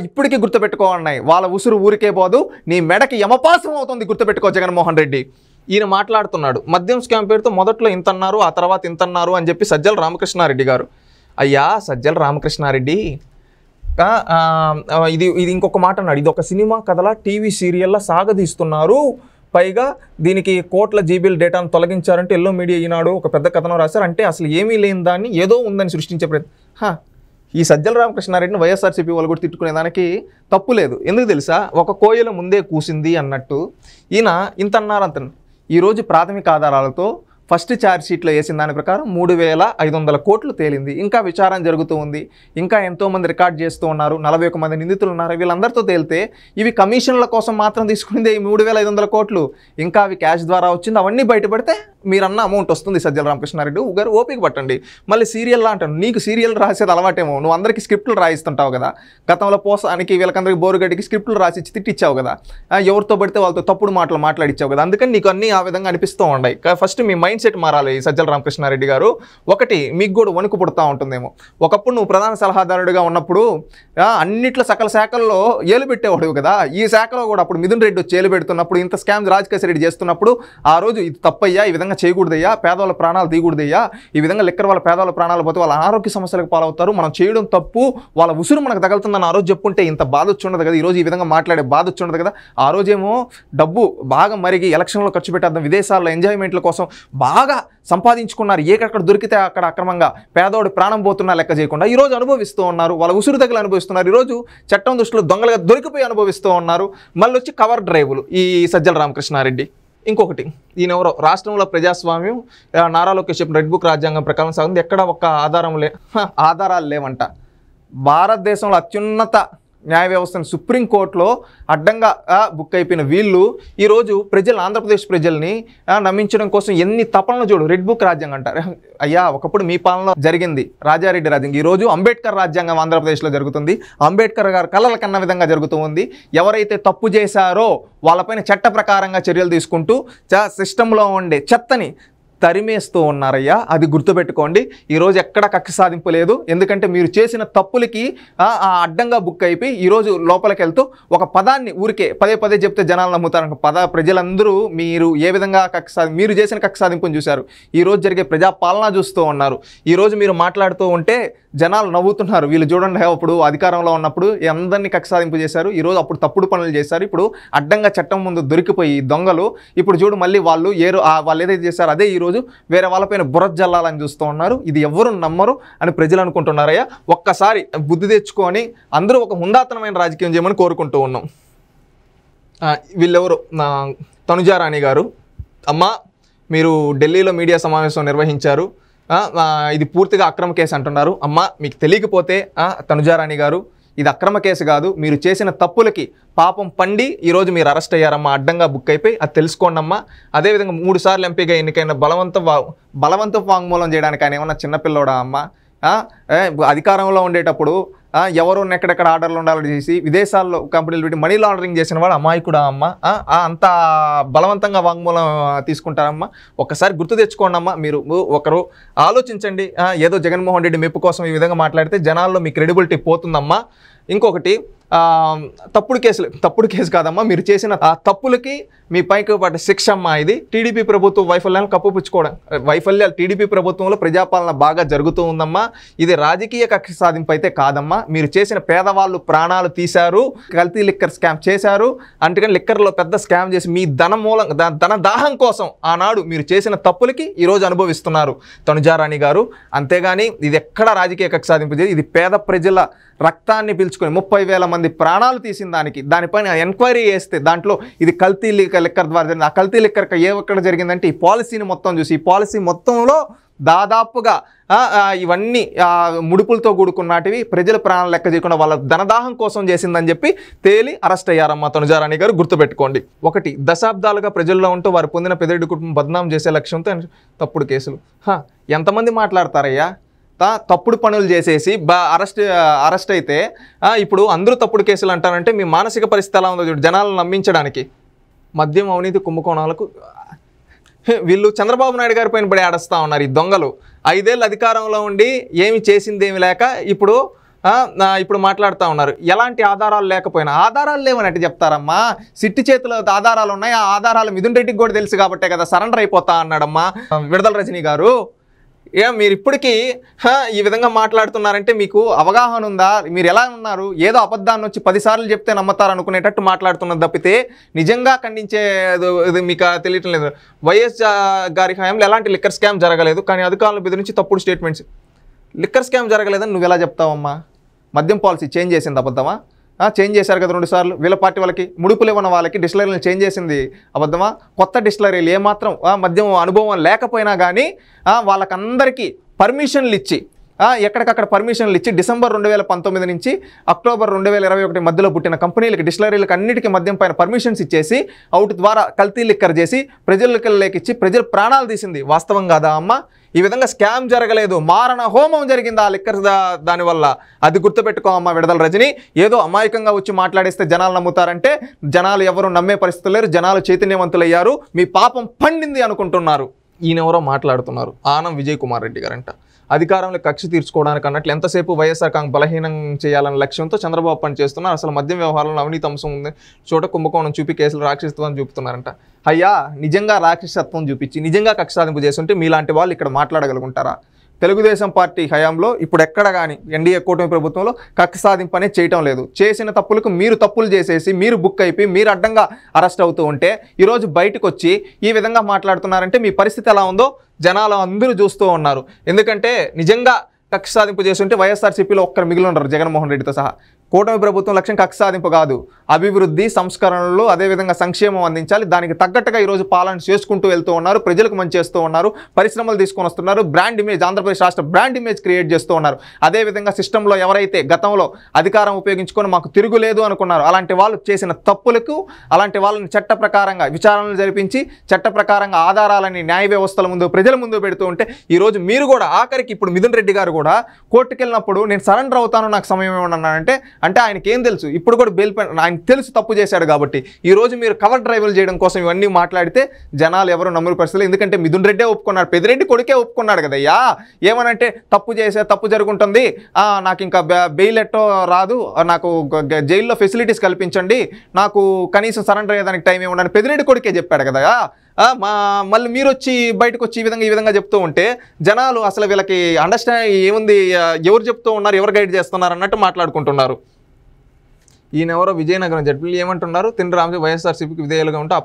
ఇప్పటికీ గుర్తుపెట్టుకో ఉన్నాయి. వాళ్ళ ఉసురు ఊరికే పోదు, నీ మెడకి యమపాసం అవుతుంది, గుర్తుపెట్టుకో జగన్మోహన్ రెడ్డి. ఈయన మాట్లాడుతున్నాడు మద్యం స్కామ్ పేరుతో మొదట్లో ఇంతన్నారు, ఆ తర్వాత ఇంతన్నారు అని చెప్పి సజ్జల రామకృష్ణారెడ్డి గారు. అయ్యా సజ్జల రామకృష్ణారెడ్డి, ఇది ఇంకొక మాట అన్నాడు. ఇది ఒక సినిమా కథలా, టీవీ సీరియల్లా సాగదీస్తున్నారు, పైగా దీనికి కోట్ల జీబీల డేటాను తొలగించారంటే ఎల్లో మీడియా ఈనాడు ఒక పెద్ద కథనం రాశారు. అంటే అసలు ఏమీ లేని దాన్ని ఏదో ఉందని సృష్టించే ప్రయత్నం. ఈ సజ్జల రామకృష్ణారెడ్డిని వైఎస్ఆర్సీపీ వాళ్ళు కూడా తిట్టుకునే దానికి తప్పు లేదు. ఎందుకు తెలుసా? ఒక కోయిల ముందే కూసింది అన్నట్టు ఈయన ఇంత అన్నారు అంత. ఈరోజు ప్రాథమిక ఆధారాలతో ఫస్ట్ ఛార్జ్ షీట్లో వేసిన దాని ప్రకారం 3,500 కోట్లు తేలింది. ఇంకా విచారణ జరుగుతూ ఉంది. ఇంకా ఎంతోమంది రికార్డ్ చేస్తూ ఉన్నారు. 41 మంది నిందితులు ఉన్నారు. వీళ్ళందరితో తేలితే ఇవి కమిషన్ల కోసం మాత్రం తీసుకునేది 3,500 కోట్లు. ఇంకా అవి క్యాష్ ద్వారా వచ్చింది. అవన్నీ బయటపడితే మీరన్న అమౌంట్ వస్తుంది. సజ్జల రామకృష్ణారెడ్డి గారు ఓపిక పట్టండి. మళ్ళీ సీరియల్లా అంటాను, నీకు సీరియల్ రాసేది అలవాటేమో. నువ్వు అందరికీ స్క్రిప్టులు రాయిస్తుంటావు కదా. గతంలో పోసానికి వీళ్ళకందరికీ బోరుగడ్డికి స్క్రిప్టులు రాసిచ్చి తిట్టిచ్చావు కదా. ఎవరితో పడితే వాళ్ళతో తప్పుడు మాటలు మాట్లాడిచ్చావు కదా. అందుకని నీకు అన్నీ ఆ విధంగా అనిపిస్తూ ఉన్నాయి. ఫస్ట్ మీ మైండ్ సెట్ మారాలి సజ్జల రామకృష్ణారెడ్డి గారు. ఒకటి, మీకు కూడా వణుకు పుడతా ఉంటుందేమో. ఒకప్పుడు నువ్వు ప్రధాన సలహాదారుడిగా ఉన్నప్పుడు అన్నిట్లో సకల శాఖల్లో ఏలు పెట్టేవాడు కదా. ఈ శాఖలో కూడా అప్పుడు మిథున్ రెడ్డి వచ్చి ఏలు పెడుతున్నప్పుడు, ఇంత స్కామ్ రాజకేశ్వర రెడ్డి చేస్తున్నప్పుడు ఆ రోజు ఇది తప్పయ్యా, ఈ విధంగా చేయకూడదయ్యా, పేదవాళ్ళ ప్రాణాలు తీయకూడదయ్యా, ఈ విధంగా లిక్కర్ వాళ్ళ పేదవాళ్ళ ప్రాణాలు పోతే వాళ్ళ అనారోగ్య సమస్యలకు పాలవుతారు, మనం చేయడం తప్పు, వాళ్ళ ఉసురు మనకు తగులుతుందని ఆ రోజు చెప్పుంటే ఇంత బాధ వచ్చి ఉండదు కదా. ఈరోజు ఈ విధంగా మాట్లాడే బాధ వచ్చి ఉండదు కదా. ఆ రోజేమో డబ్బు బాగా మరిగి ఎలక్షన్లో ఖర్చు పెట్టేద్దాం, విదేశాల్లో ఎంజాయ్మెంట్ల కోసం బాగా సంపాదించుకున్నారు. ఏకక్కడ దొరికితే అక్కడ అక్రమంగా పేదవాడు ప్రాణం పోతున్నా లెక్క చేయకుండా ఈరోజు అనుభవిస్తూ ఉన్నారు. వాళ్ళ ఉసురు తగిలి అనుభవిస్తున్నారు. ఈరోజు చట్టం దృష్టిలో దొంగలుగా దొరికిపోయి అనుభవిస్తూ ఉన్నారు. మళ్ళీ వచ్చి కవర్ డ్రైవులు ఈ సజ్జల రామకృష్ణారెడ్డి. ఇంకొకటి, ఈయనెవరో రాష్ట్రంలో ప్రజాస్వామ్యం నారా లోకేష్ చెప్పిన రెడ్ బుక్ రాజ్యాంగం ప్రకారం సాగుంది. ఎక్కడ ఒక్క ఆధారాలు లేవంట. భారతదేశంలో అత్యున్నత న్యాయ వ్యవస్థను సుప్రీంకోర్టులో అడ్డంగా బుక్ అయిపోయిన వీళ్ళు ఈరోజు ఆంధ్రప్రదేశ్ ప్రజల్ని నమ్మించడం కోసం ఎన్ని తపనలు చూడు. రెడ్ బుక్ రాజ్యాంగం అంటారు. అయ్యా, ఒకప్పుడు మీ పాలనలో జరిగింది రాజారెడ్డి రాజ్యాంగం. ఈరోజు అంబేద్కర్ రాజ్యాంగం ఆంధ్రప్రదేశ్లో జరుగుతుంది. అంబేద్కర్ గారు కలల కన్న విధంగా జరుగుతూ ఉంది. ఎవరైతే తప్పు చేశారో వాళ్ళపైన చట్ట ప్రకారంగా చర్యలు తీసుకుంటూ సిస్టంలో ఉండే చెత్తని తరిమేస్తూ ఉన్నారయ్యా. అది గుర్తుపెట్టుకోండి. ఈరోజు ఎక్కడ కక్ష సాధింపు లేదు. ఎందుకంటే మీరు చేసిన తప్పులకి అడ్డంగా బుక్ అయిపోయి ఈరోజు లోపలికి వెళ్తూ ఒక పదాన్ని ఊరికే పదే చెప్తే జనాలు నమ్ముతారు. ప్రజలందరూ మీరు ఏ విధంగా మీరు చేసిన కక్ష సాధింపుని చూశారు. ఈరోజు జరిగే ప్రజాపాలన చూస్తూ ఉన్నారు. ఈరోజు మీరు మాట్లాడుతూ ఉంటే జనాలు నవ్వుతున్నారు. వీళ్ళు చూడండి, అప్పుడు అధికారంలో ఉన్నప్పుడు అందరినీ కక్ష సాధింపు చేశారు. ఈరోజు అప్పుడు తప్పుడు పనులు చేశారు. ఇప్పుడు అడ్డంగా చట్టం ముందు దొరికిపోయి దొంగలు ఇప్పుడు చూడు మళ్ళీ వాళ్ళు ఏదైతే చేశారో అదే ఈరోజు వేరే వాళ్ళపైన బురద జల్లాలని చూస్తూ ఉన్నారు. ఇది ఎవరు నమ్మరు అని ప్రజలు అనుకుంటున్నారయ్యా. ఒక్కసారి బుద్ధి తెచ్చుకొని అందరూ ఒక హుందాతనమైన రాజకీయం చేయమని కోరుకుంటూ ఉన్నాం. వీళ్ళెవరు, తనుజారాణి గారు. అమ్మ, మీరు ఢిల్లీలో మీడియా సమావేశం నిర్వహించారు. ఇది పూర్తిగా అక్రమ కేసు అంటున్నారు. అమ్మ, మీకు తెలియకపోతే తనుజారాణి గారు, ఇది అక్రమ కేసు కాదు. మీరు చేసిన తప్పులకి పాపం పండి ఈరోజు మీరు అరెస్ట్ అయ్యారమ్మా. అడ్డంగా బుక్ అయిపోయి అది తెలుసుకోండి అమ్మా. అదేవిధంగా 3 సార్లు ఎంపీగా ఎన్నికైన బలవంత వాంగ్మూలం చేయడానికి ఆయన ఏమన్నా చిన్నపిల్లోడా అమ్మ? అధికారంలో ఉండేటప్పుడు ఎవరు ఎక్కడెక్కడ ఆర్డర్లు ఉండాలని చేసి విదేశాల్లో కంపెనీలు పెట్టి మనీ లాండరింగ్ చేసిన వాడు అమాయకుడా అమ్మ? అంత బలవంతంగా వాంగ్మూలం తీసుకుంటారమ్మా? ఒక్కసారి గుర్తు తెచ్చుకోండి అమ్మా. మీరు ఒకరు ఆలోచించండి. ఏదో జగన్మోహన్ రెడ్డి మెప్పు కోసం ఈ విధంగా మాట్లాడితే జనాల్లో మీ క్రెడిబిలిటీ పోతుందమ్మా. ఇంకొకటి, తప్పుడు కేసు కాదమ్మా. మీరు చేసిన తప్పులకి మీ పైకి పడ్డ శిక్ష అమ్మా ఇది. టీడీపీ ప్రభుత్వం వైఫల్యాలను కప్పుపుచ్చుకోవడం, టీడీపీ ప్రభుత్వంలో ప్రజాపాలన బాగా జరుగుతూ ఉందమ్మా. ఇది రాజకీయ కక్ష సాధింపు అయితే కాదమ్మా. మీరు చేసిన పేదవాళ్ళు ప్రాణాలు తీశారు, కల్తీ లిక్కర్ స్కామ్ చేశారు. అందుకని లిక్కర్లో పెద్ద స్కామ్ చేసి మీ ధన దాహం కోసం ఆనాడు మీరు చేసిన తప్పులకి ఈరోజు అనుభవిస్తున్నారు తనుజారాణి గారు. అంతేగాని ఇది ఎక్కడ రాజకీయ కక్ష సాధింపు చేయదు. ఇది పేద ప్రజల రక్తాన్ని పీల్చుకొని 30,000 మంది ప్రాణాలు తీసిన దానిపైన ఎంక్వైరీ చేస్తే దాంట్లో ఇది కల్తీ లిక్కర్ ద్వారా జరిగింది. ఆ కల్తీ లిక్కర్ ఎక్కడ జరిగిందంటే ఈ పాలసీని మొత్తం చూసి, ఈ పాలసీ మొత్తంలో దాదాపుగా ఇవన్నీ ముడుపులతో కూడుకున్నటివి, ప్రజల ప్రాణాలు లెక్క చేయకుండా వాళ్ళ ధనదాహం కోసం చేసిందని చెప్పి తేలి అరెస్ట్ అయ్యారమ్మా తనుజారాణి గారు. గుర్తుపెట్టుకోండి. ఒకటి, దశాబ్దాలుగా ప్రజల్లో ఉంటూ వారు పొందిన పెద్దిరెడ్డి కుటుంబం బద్నాం చేసే లక్ష్యంతో తప్పుడు కేసులు. ఎంతమంది మాట్లాడతారయ్యా? తప్పుడు పనులు చేసేసి అరెస్ట్ అయితే ఇప్పుడు అందరూ తప్పుడు కేసులు అంటారంటే మీ మానసిక పరిస్థితి ఎలా ఉందో చూడు. జనాలను నమ్మించడానికి మద్యం అవినీతి కుంభకోణాలకు వీళ్ళు చంద్రబాబు నాయుడు గారి పైన పడి ఆడస్తా ఉన్నారు. ఈ దొంగలు 5 ఏళ్ళు అధికారంలో ఉండి ఏమి చేసిందేమి లేక ఇప్పుడు మాట్లాడుతూ ఉన్నారు. ఎలాంటి ఆధారాలు లేకపోయినా, ఆధారాలు లేవనట్టు చెప్తారమ్మా. సిట్టి చేతిలో ఆధారాలు ఉన్నాయి. ఆ ఆధారాలు మిథున్ రెడ్డికి కూడా తెలుసు కాబట్టే కదా సరెండర్ అయిపోతా అన్నాడమ్మా విడుదల రజనీ గారు. మీరు ఇప్పటికీ ఈ విధంగా మాట్లాడుతున్నారంటే మీకు అవగాహన ఉందా? మీరు ఎలా ఉన్నారు? ఏదో అబద్ధాన్ని వచ్చి 10 సార్లు చెప్తే నమ్ముతారు అనుకునేటట్టు మాట్లాడుతున్నది తప్పితే నిజంగా ఖండించే మీకు తెలియటం లేదు. వైఎస్ గారి హయాంలో ఎలాంటి లిక్కర్ స్కామ్ జరగలేదు, కానీ అధికారులు బెదిరించి తప్పుడు స్టేట్మెంట్స్. లిక్కర్ స్కామ్ జరగలేదని నువ్వు ఎలా చెప్తావమ్మా? మద్యం పాలసీ చేంజ్ చేసింది అబద్ధమా? చేంజ్ చేశారు కదా 2 సార్లు. వీళ్ళ పార్టీ వాళ్ళకి ముడుపులు ఇవ్వని వాళ్ళకి డిస్టిలరీలు చేంజ్ చేసింది అబద్ధమా? కొత్త డిస్టిలరీలు ఏమాత్రం మద్యం అనుభవం లేకపోయినా కానీ వాళ్ళకందరికీ పర్మిషన్లు ఇచ్చి ఎక్కడికక్కడ పర్మిషన్లు ఇచ్చి డిసెంబర్ 2019 నుంచి అక్టోబర్ 2021 మధ్యలో పుట్టిన కంపెనీలకి డిస్టిలరీలకు అన్నిటికీ మద్యం పైన పర్మిషన్స్ ఇచ్చేసి అవుట్ ద్వారా కల్తీ లిక్కర్ చేసి ప్రజలకు లేకిచ్చి ప్రజల ప్రాణాలు తీసింది. వాస్తవం కాదా అమ్మ? ఈ విధంగా స్కామ్ జరగలేదు, మారణ హోమం జరిగింది ఆ లిక్కర్ దానివల్ల. అది గుర్తుపెట్టుకో అమ్మ విడుదల రజని. ఏదో అమాయకంగా వచ్చి మాట్లాడేస్తే జనాలు నమ్ముతారంటే జనాలు ఎవరు నమ్మే పరిస్థితులు లేరు. జనాలు చైతన్యవంతులయ్యారు, మీ పాపం పండింది అనుకుంటున్నారు. ఈయనెవరో మాట్లాడుతున్నారు, ఆనం విజయ్ కుమార్ రెడ్డి గారంట. అధికారంలో కక్ష తీర్చుకోవడానికి అన్నట్లు ఎంతసేపు వైఎస్ఆర్ కాంగ్రెస్ బలహీనం చేయాలన్న లక్ష్యంతో చంద్రబాబు పనిచేస్తున్నారు. అసలు మద్యం వ్యవహారంలో అవినీతి అంశం ఉంది, చోట కుంభకోణం చూపి కేసులు రాక్షసత్వం చూపుతున్నారంట. అయ్యా, నిజంగా రాక్షసత్వం చూపించి నిజంగా కక్ష సాధింపు చేస్తుంటే మీలాంటి వాళ్ళు ఇక్కడ మాట్లాడగలుగుంటారా? తెలుగుదేశం పార్టీ హయాంలో ఇప్పుడు ఎక్కడ కానీ ఎన్డీఏ కూటమి ప్రభుత్వంలో కక్ష సాధింపు అనేది చేయటం లేదు. చేసిన తప్పులకు మీరు తప్పులు చేసేసి మీరు బుక్ అయిపోయి మీరు అడ్డంగా అరెస్ట్ అవుతూ ఉంటే ఈరోజు బయటకు వచ్చి ఈ విధంగా మాట్లాడుతున్నారంటే మీ పరిస్థితి ఎలా ఉందో జనాలు అందరూ చూస్తూ ఉన్నారు. ఎందుకంటే నిజంగా కక్ష సాధింపు చేస్తుంటే వైఎస్ఆర్సీపీలో ఒక్కరు మిగిలి ఉండరు, జగన్మోహన్ రెడ్డితో సహా. కూటమి ప్రభుత్వం లక్ష్యం కక్ష సాధింపు కాదు, అభివృద్ధి సంస్కరణలు అదేవిధంగా సంక్షేమం అందించాలి. దానికి తగ్గట్టుగా ఈరోజు పాలన చేసుకుంటూ వెళ్తూ ఉన్నారు, ప్రజలకు మంచి చేస్తూ ఉన్నారు, పరిశ్రమలు తీసుకొని వస్తున్నారు, బ్రాండ్ ఇమేజ్, ఆంధ్రప్రదేశ్ రాష్ట్ర బ్రాండ్ ఇమేజ్ క్రియేట్ చేస్తూ ఉన్నారు. అదేవిధంగా సిస్టంలో ఎవరైతే గతంలో అధికారం ఉపయోగించుకొని మాకు తిరుగులేదు అనుకున్నారు అలాంటి వాళ్ళు చేసిన తప్పులకు అలాంటి వాళ్ళని చట్ట ప్రకారంగా విచారణలు జరిపించి చట్ట ప్రకారంగా ఆధారాలని న్యాయ వ్యవస్థల ముందు ప్రజల ముందు పెడుతూ ఉంటే ఈరోజు మీరు కూడా ఆఖరికి ఇప్పుడు మిథున్ రెడ్డి గారు కూడా కోర్టుకు వెళ్ళినప్పుడు నేను సరెండర్ అవుతాను నాకు సమయం ఏమన్నానంటే అంటే ఆయనకి ఏం తెలుసు? ఇప్పుడు కూడా బెయిల్ ఆయన తెలుసు తప్పు చేశాడు కాబట్టి. ఈరోజు మీరు కవర్ డ్రైవర్లు చేయడం కోసం ఇవన్నీ మాట్లాడితే జనాలు ఎవరు నమ్మరు పరిస్థితులు. ఎందుకంటే మిథున్ రెడ్డే ఒప్పుకున్నాడు, పెద్దిరెడ్డి కొడుకే ఒప్పుకున్నాడు కదయ్యా. ఏమనంటే తప్పు చేసే తప్పు జరుగుంటుంది, నాకు ఇంకా బెయిల్ ఎట్టో రాదు, నాకు జైల్లో ఫెసిలిటీస్ కల్పించండి, నాకు కనీసం సరెండర్ అయ్యేదానికి టైం ఏముండని పెద్దిరెడ్డి కొడుకే చెప్పాడు కదా. మళ్ళీ మీరు వచ్చి బయటకు వచ్చి ఈ విధంగా చెప్తూ ఉంటే జనాలు అసలు వీళ్ళకి అండర్స్టాండ్ ఏముంది, ఎవరు చెప్తూ ఉన్నారు, ఎవరు గైడ్ చేస్తున్నారు అన్నట్టు మాట్లాడుకుంటున్నారు. ఈయనెవరో విజయనగరం జడ్పీలు ఏమంటున్నారు, తిండి రామజీ వైఎస్ఆర్సీపీకి విధేయులుగా ఉంటే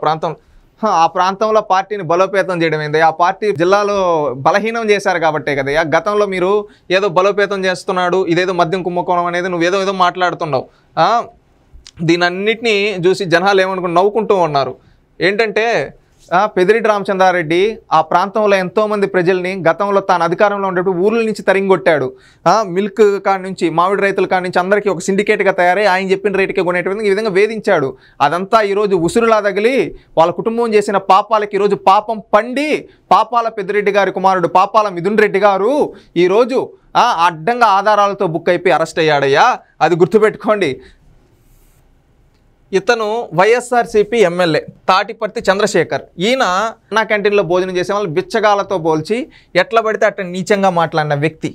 ఆ ప్రాంతంలో పార్టీని బలోపేతం చేయడం ఏంది? ఆ పార్టీ జిల్లాలో బలహీనం చేశారు కాబట్టే కదా. గతంలో మీరు ఏదో బలోపేతం చేస్తున్నాడు, ఇదేదో మద్యం కుంభకోణం అనేది నువ్వేదో మాట్లాడుతున్నావు. దీనన్నిటినీ చూసి జనాలు ఏమనుకుంటూ నవ్వుకుంటూ ఉన్నారు. ఏంటంటే పెద్దిరెడ్డి రామచంద్రారెడ్డి ఆ ప్రాంతంలో ఎంతోమంది ప్రజల్ని గతంలో తాను అధికారంలో ఉండేటప్పుడు ఊర్ల నుంచి తరింగొట్టాడు. మిల్క్ కాడి నుంచి మామిడి రైతుల కాడి నుంచి అందరికీ ఒక సిండికేట్గా తయారై ఆయన చెప్పిన రేటుకే కొనేటువంటి ఈ విధంగా వేధించాడు. అదంతా ఈరోజు ఉసురులా తగిలి వాళ్ళ కుటుంబం చేసిన పాపాలకి ఈరోజు పాపం పండి పాపాల పెద్దిరెడ్డి గారి కుమారుడు పాపాల మిథున్ రెడ్డి గారు ఈరోజు అడ్డంగా ఆధారాలతో బుక్ అయిపోయి అరెస్ట్ అయ్యాడయ్యా. అది గుర్తుపెట్టుకోండి. ఇతను వైఎస్ఆర్సీపీ ఎమ్మెల్యే తాటిపర్తి చంద్రశేఖర్. ఈయన అన్నా క్యాంటీన్లో భోజనం చేసే వాళ్ళు బిచ్చగాలతో పోల్చి ఎట్లా పడితే అట్లా నీచంగా మాట్లాడిన వ్యక్తి.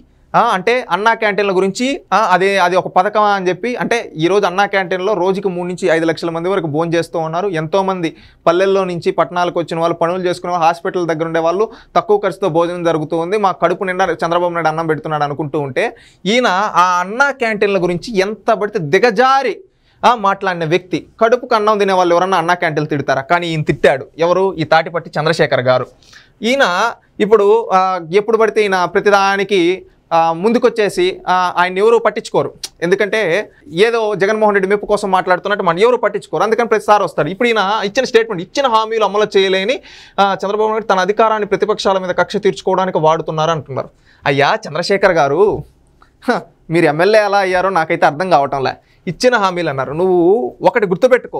అంటే అన్నా క్యాంటీన్ల గురించి అది ఒక పథకం అని చెప్పి అంటే ఈరోజు అన్నా క్యాంటీన్లో రోజుకి 3 నుంచి 5 లక్షల మంది వరకు భోజనం చేస్తూ ఉన్నారు. ఎంతోమంది పల్లెల్లో నుంచి పట్టణాలకు వచ్చిన వాళ్ళు, పనులు చేసుకునే వాళ్ళు, హాస్పిటల్ దగ్గర ఉండే వాళ్ళు తక్కువ ఖర్చుతో భోజనం జరుగుతూ ఉంది, మా కడుపు నిండా చంద్రబాబు నాయుడు అన్నం పెడుతున్నాడు అనుకుంటూ ఉంటే ఈయన ఆ అన్నా క్యాంటీన్ల గురించి ఎంత పడితే దిగజారి మాట్లాడిన వ్యక్తి. కడుపుకు అన్నం తినే వాళ్ళు ఎవరన్నా అన్నా క్యాంటీన్లు తిడతారా? కానీ ఈయన తిట్టాడు. ఎవరు? ఈ తాటిపట్టి చంద్రశేఖర్ గారు. ఈయన ఇప్పుడు ఎప్పుడు పడితే ఈయన ప్రతిదానికి ముందుకొచ్చేసి ఆయన ఎవరు పట్టించుకోరు. ఎందుకంటే ఏదో జగన్మోహన్ రెడ్డి మెప్పు కోసం మాట్లాడుతున్నట్టు మనం ఎవరు పట్టించుకోరు, అందుకని ప్రతిసారి వస్తాడు. ఇప్పుడు ఈయన ఇచ్చిన స్టేట్మెంట్, ఇచ్చిన హామీలు అమలు చేయలేని చంద్రబాబు నాయుడు తన అధికారాన్ని ప్రతిపక్షాల మీద కక్ష తీర్చుకోవడానికి వాడుతున్నారు అంటున్నారు. అయ్యా చంద్రశేఖర్ గారు, మీరు ఎమ్మెల్యే ఎలా అయ్యారో నాకైతే అర్థం కావటంలే. ఇచ్చిన హామీలు అన్నారు. నువ్వు ఒకటి గుర్తుపెట్టుకో,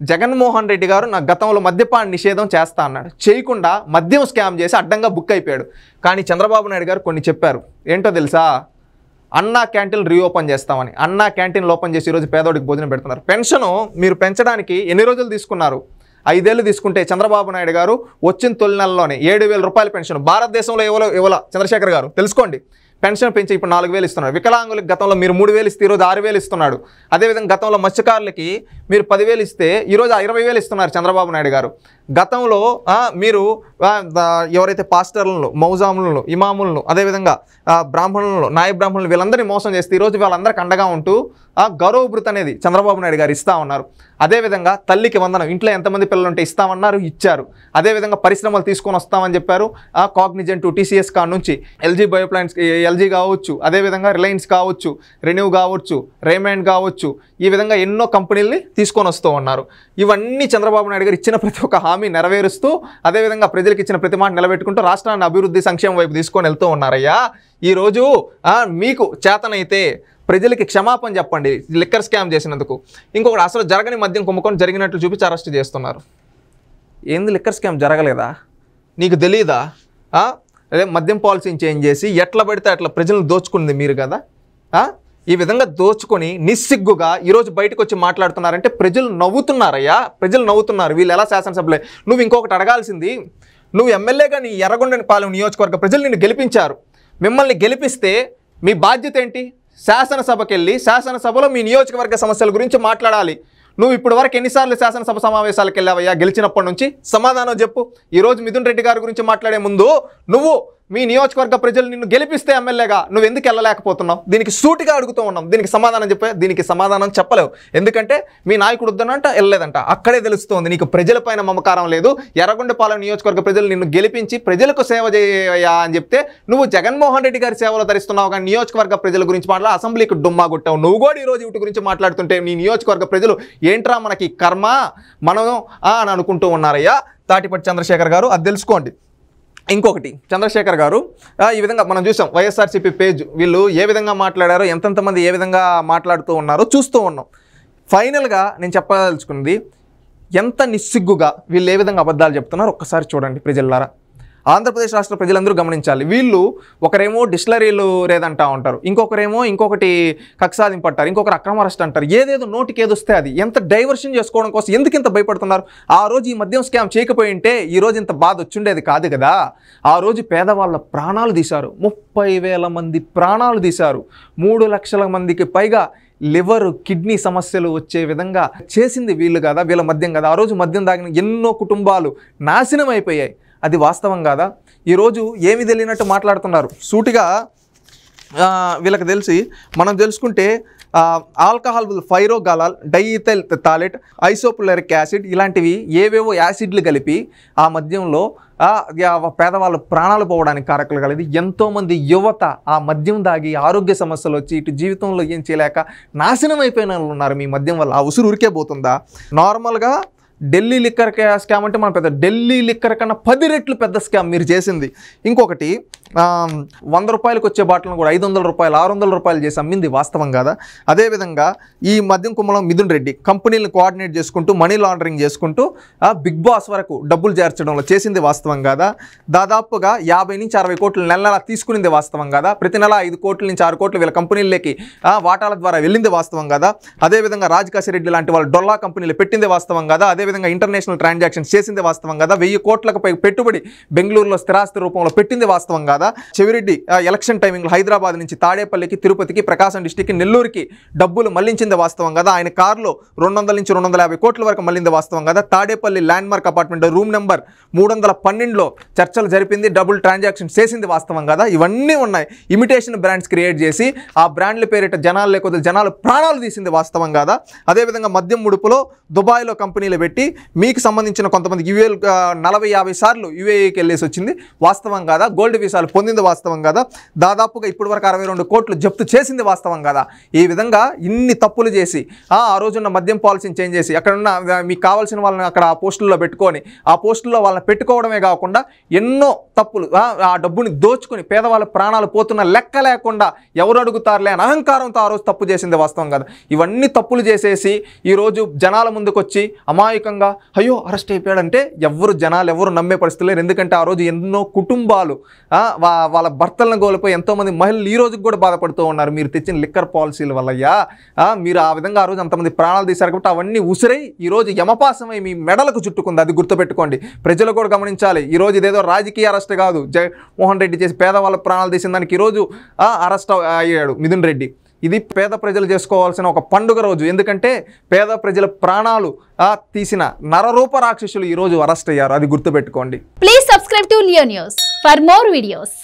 జగన్మోహన్ రెడ్డి గారు నా గతంలో మద్యపాన నిషేధం చేస్తా అన్నాడు, చేయకుండా మద్యం స్కామ్ చేసి అడ్డంగా బుక్ అయిపోయాడు. కానీ చంద్రబాబు నాయుడు గారు కొన్ని చెప్పారు. ఏంటో తెలుసా? అన్నా క్యాంటీన్లు రీఓపెన్ చేస్తామని. అన్నా క్యాంటీన్లు ఓపెన్ చేసి ఈరోజు పేదోడికి భోజనం పెడుతున్నారు. పెన్షను మీరు పెంచడానికి ఎన్ని రోజులు తీసుకున్నారు? 5 ఏళ్ళు తీసుకుంటే చంద్రబాబు నాయుడు గారు వచ్చిన తొలి నెలలోనే 7,000 రూపాయల పెన్షన్ భారతదేశంలో ఇవ్వాల చంద్రశేఖర్ గారు తెలుసుకోండి. పెన్షన్ పెంచి ఇప్పుడు 4,000 ఇస్తున్నాడు. వికలాంగులకు గతంలో మీరు 3,000 ఇస్తే ఈరోజు 6,000 ఇస్తున్నాడు. అదేవిధంగా గతంలో మత్స్యకారులకి మీరు 10,000 ఇస్తే ఈరోజు 20,000 ఇస్తున్నారు చంద్రబాబు నాయుడు గారు. గతంలో మీరు ఎవరైతే పాస్టర్లను, మౌజాములను, ఇమాములను, అదేవిధంగా బ్రాహ్మణులను, నాయ బ్రాహ్మణులు వీళ్ళందరినీ మోసం చేస్తే ఈరోజు వాళ్ళందరికీ అండగా ఉంటూ గౌరవభృతి అనేది చంద్రబాబు నాయుడు గారు ఇస్తా ఉన్నారు. అదేవిధంగా తల్లికి వందనం, ఇంట్లో ఎంతమంది పిల్లలు ఉంటే ఇస్తామన్నారు, ఇచ్చారు. అదేవిధంగా పరిశ్రమలు తీసుకొని వస్తామని చెప్పారు. కాగ్నిజెంట్, TCS కాడ నుంచి LG బయోప్లాంట్స్, ఎల్జీ కావచ్చు, అదేవిధంగా రిలయన్స్ కావచ్చు, రెన్యూ కావచ్చు, రేమండ్ కావచ్చు, ఈ విధంగా ఎన్నో కంపెనీల్ని తీసుకొని వస్తూ ఉన్నారు. ఇవన్నీ చంద్రబాబు నాయుడు గారు ఇచ్చిన ప్రతి ఒక్క హామీ నెరవేరుస్తూ, అదేవిధంగా ప్రజలకు ఇచ్చిన ప్రతి మాట నిలబెట్టుకుంటూ రాష్ట్రాన్ని అభివృద్ధి సంక్షేమం వైపు తీసుకొని వెళ్తూ ఉన్నారయ్యా. ఈరోజు మీకు చేతనైతే ప్రజలకి క్షమాపణ చెప్పండి లిక్కర్ స్కామ్ చేసినందుకు. ఇంకొకటి, అసలు జరగని మద్యం కుంభకోణం జరిగినట్లు చూపించి అరెస్ట్ చేస్తున్నారు. ఏంది లిక్కర్ స్కామ్ జరగలేదా? నీకు తెలియదా? అదే మద్యం పాలసీని చేంజ్ చేసి ఎట్లా పడితే అట్లా ప్రజలను దోచుకుంది మీరు కదా. ఈ విధంగా దోచుకొని నిస్సిగ్గుగా ఈరోజు బయటకు వచ్చి మాట్లాడుతున్నారంటే ప్రజలు నవ్వుతున్నారయ్యా. ప్రజలు నవ్వుతున్నారు. వీళ్ళు ఎలా శాసనసభలే. నువ్వు ఇంకొకటి అడగాల్సింది, నువ్వు ఎమ్మెల్యేగా నీ ఎర్రగొండపాలెం నియోజకవర్గ ప్రజలు నిన్ను గెలిపించారు. మిమ్మల్ని గెలిపిస్తే మీ బాధ్యత ఏంటి? శాసనసభకి వెళ్ళి శాసనసభలో మీ నియోజకవర్గ సమస్యల గురించి మాట్లాడాలి. నువ్వు ఇప్పటి వరకు ఎన్నిసార్లు శాసనసభ సమావేశాలకు వెళ్ళావయ్యా గెలిచినప్పటి నుంచి? సమాధానం చెప్పు. ఈరోజు మిథున్ రెడ్డి గారి గురించి మాట్లాడే ముందు నువ్వు మీ నియోజకవర్గ ప్రజలు నిన్ను గెలిపిస్తే ఎమ్మెల్యేగా నువ్వు ఎందుకు వెళ్ళలేకపోతున్నావు? దీనికి సూటిగా అడుగుతూ ఉన్నాం. దీనికి సమాధానం చెప్పే. దీనికి సమాధానం చెప్పలేవు. ఎందుకంటే మీ నాయకుడు వద్దనంట, వెళ్ళలేదంట. అక్కడే తెలుస్తోంది నీకు ప్రజలపైన మమకారం లేదు. ఎర్రగొండపాలెం నియోజకవర్గ ప్రజలు నిన్ను గెలిపించి ప్రజలకు సేవ చేయా అని చెప్తే నువ్వు జగన్మోహన్ రెడ్డి గారి సేవలో ధరిస్తున్నావు కానీ నియోజకవర్గ ప్రజల గురించి మాట్లాడి అసెంబ్లీకి డుమ్మా కొట్టావు. నువ్వు కూడా ఈరోజు వీటి గురించి మాట్లాడుతుంటే నీ నియోజకవర్గ ప్రజలు ఏంట్రా మనకి కర్మ మనం అని అనుకుంటూ ఉన్నారయ్యా. తాటిపట్టి చంద్రశేఖర్ గారు అది తెలుసుకోండి. ఇంకొకటి, చంద్రశేఖర్ గారు ఈ విధంగా మనం చూసాం వైఎస్ఆర్సీపీ పేజ్, వీళ్ళు ఏ విధంగా మాట్లాడారో, ఎంతమంది ఏ విధంగా మాట్లాడుతూ ఉన్నారో చూస్తూ ఉన్నాం. ఫైనల్గా నేను చెప్పదలుచుకున్నది, ఎంత నిస్సిగ్గుగా వీళ్ళు ఏ విధంగా అబద్ధాలు చెప్తున్నారో ఒక్కసారి చూడండి ప్రజలారా. ఆంధ్రప్రదేశ్ రాష్ట్ర ప్రజలందరూ గమనించాలి. వీళ్ళు ఒకరేమో డిస్టిలరీలు రేదంటా ఉంటారు, ఇంకొకరేమో ఇంకొకటి కక్షాదింపు అంటారు, ఇంకొకరు అక్రమ అరెస్ట్ అంటారు. ఏదేదో నోటికి ఏదొస్తే అది. ఎంత డైవర్షన్ చేసుకోవడం కోసం ఎందుకు ఇంత భయపడుతున్నారు? ఆ రోజు ఈ మద్యం స్కామ్ చేయకపోయి ఉంటే ఈరోజు ఇంత బాధ వచ్చిండేది కాదు కదా. ఆ రోజు పేదవాళ్ళ ప్రాణాలు తీశారు. 30,000 మంది ప్రాణాలు తీశారు. 3 లక్షల మందికి పైగా లివర్ కిడ్నీ సమస్యలు వచ్చే విధంగా చేసింది వీళ్ళు కదా, వీళ్ళ మద్యం కదా. ఆ రోజు మద్యం తాగిన ఎన్నో కుటుంబాలు నాశనం అయిపోయాయి. అది వాస్తవం కాదా? ఈరోజు ఏమి తెలియనట్టు మాట్లాడుతున్నారు. సూటిగా వీళ్ళకి తెలిసి మనం తెలుసుకుంటే ఆల్కహాల్ ఫైరోగాలాల్, డైఇథైల్ థాలేట్, ఐసోపులరిక్ యాసిడ్ ఇలాంటివి ఏవేవో యాసిడ్లు కలిపి ఆ మద్యంలో పేదవాళ్ళ ప్రాణాలు పోవడానికి కారకులు కలిగి ఎంతోమంది యువత ఆ మద్యం దాగి ఆరోగ్య సమస్యలు వచ్చి ఇటు జీవితంలో ఏం చేయలేక నాశనం అయిపోయిన వాళ్ళు ఉన్నారు. మీ మద్యం వల్ల ఆ ఉసురు ఉరికే పోతుందా? నార్మల్గా ఢిల్లీ లిక్కర్ స్కామ్ అంటే మన పెద్ద ఢిల్లీ లిక్కర్ కన్నా 10 రెట్లు పెద్ద స్కామ్ మీరు చేసింది. ఇంకొకటి, 100 రూపాయలకు వచ్చే బాటిల్ను కూడా 500 రూపాయలు 600 రూపాయలు చేసి అమ్మింది వాస్తవం కాదా? అదేవిధంగా ఈ మద్యం కుమ్మలో మిథున్ రెడ్డి కంపెనీలను కోఆర్డినేట్ చేసుకుంటూ మనీ లాండరింగ్ చేసుకుంటూ బిగ్ బాస్ వరకు డబ్బులు చేర్చడంలో చేసింది వాస్తవం కాదా? దాదాపుగా 50 నుంచి 60 కోట్లు నెల తీసుకునింది వాస్తవం కాదా? ప్రతి నెల 5 కోట్ల నుంచి 6 కోట్లు వీళ్ళ కంపెనీలకి వాటాల ద్వారా వెళ్ళింది వాస్తవం కాదా? అదేవిధంగా రాజకాశిరెడ్డి లాంటి వాళ్ళు డొల్లా కంపెనీలు పెట్టింది వాస్తవం కాదా? అదేవిధంగా ఇంటర్నేషనల్ ట్రాన్సాక్షన్స్ చేసింది వాస్తవం కాదా? 1000 కోట్లకు పై పెట్టుబడి బెంగళూరులో స్థిరాస్తి రూపంలో పెట్టింది వాస్తవం కాదా? చెవిరెడ్డి ఎలక్షన్ టైమింగ్లో హైదరాబాద్ నుంచి తాడేపల్లికి, తిరుపతికి, ప్రకాశం డిస్టిక్కి, నెల్లూరుకి డబ్బులు మళ్లించింది వాస్తవం కదా. ఆయన కారులో 200 నుంచి 250 కోట్ల వరకు మళ్లింది వాస్తవం కదా. Tadepalli landmark apartment room number 312లో చర్చలు జరిపింది, డబుల్ ట్రాన్సాక్షన్ చేసింది వాస్తవం కదా. ఇవన్నీ ఉన్నాయి. ఇమిటేషన్ బ్రాండ్స్ క్రియేట్ చేసి ఆ బ్రాండ్ల పేరిట జనాలు లేకపోతే జనాలు ప్రాణాలు తీసింది వాస్తవం కాదా? అదేవిధంగా మద్యం ముడుపులో దుబాయ్లో కంపెనీలు పెట్టి మీకు సంబంధించిన కొంతమంది 40-50 సార్లు యుఏఈకి వెళ్ళేసి వచ్చింది వాస్తవం కాదా? గోల్డ్ వీసాలు పొందింది వాస్తవం కాదా? దాదాపుగా ఇప్పటి వరకు 62 కోట్లు జప్తు చేసింది వాస్తవం కాదా? ఈ విధంగా ఇన్ని తప్పులు చేసి ఆ రోజున్న మద్యం పాలసీని చేంజ్ చేసి అక్కడున్న మీకు కావాల్సిన వాళ్ళని అక్కడ ఆ పోస్టుల్లో పెట్టుకొని ఆ పోస్టుల్లో వాళ్ళని పెట్టుకోవడమే కాకుండా ఎన్నో తప్పులు ఆ డబ్బుని దోచుకొని పేదవాళ్ళ ప్రాణాలు పోతున్న లెక్క లేకుండా ఎవరు అడుగుతారులే అని అహంకారంతో ఆ రోజు తప్పు చేసింది వాస్తవం కాదా? ఇవన్నీ తప్పులు చేసేసి ఈరోజు జనాల ముందుకు వచ్చి అమాయకంగా అయ్యో అరెస్ట్ అయిపోయాడంటే జనాలు ఎవరు నమ్మే పరిస్థితి లేరు. ఎందుకంటే ఆ రోజు ఎన్నో కుటుంబాలు వాళ్ళ భర్తలను కోల్పోయి ఎంతోమంది మహిళలు ఈ రోజుకి కూడా బాధపడుతూ ఉన్నారు మీరు తెచ్చిన లిక్కర్ పాలసీల వల్లయ్యా. మీరు ఆ విధంగా ఆ రోజు అంతమంది ప్రాణాలు తీశారు కాబట్టి అవన్నీ ఉసిరై ఈరోజు యమపాసమై మీ మెడలకు చుట్టుకుంది. అది గుర్తుపెట్టుకోండి. ప్రజలు కూడా గమనించాలి. ఈరోజు ఇదేదో రాజకీయ అరెస్ట్ కాదు. జగన్మోహన్ రెడ్డి చేసి పేదవాళ్ళ ప్రాణాలు తీసిన దానికి ఈరోజు అరెస్ట్ అయ్యాడు మిథున్ రెడ్డి. ఇది పేద ప్రజలు చేసుకోవాల్సిన ఒక పండుగ రోజు. ఎందుకంటే పేద ప్రజల ప్రాణాలు తీసిన నరరూప రాక్షసులు ఈరోజు అరెస్ట్ అయ్యారు. అది గుర్తుపెట్టుకోండి. Please subscribe to Leo news for more videos.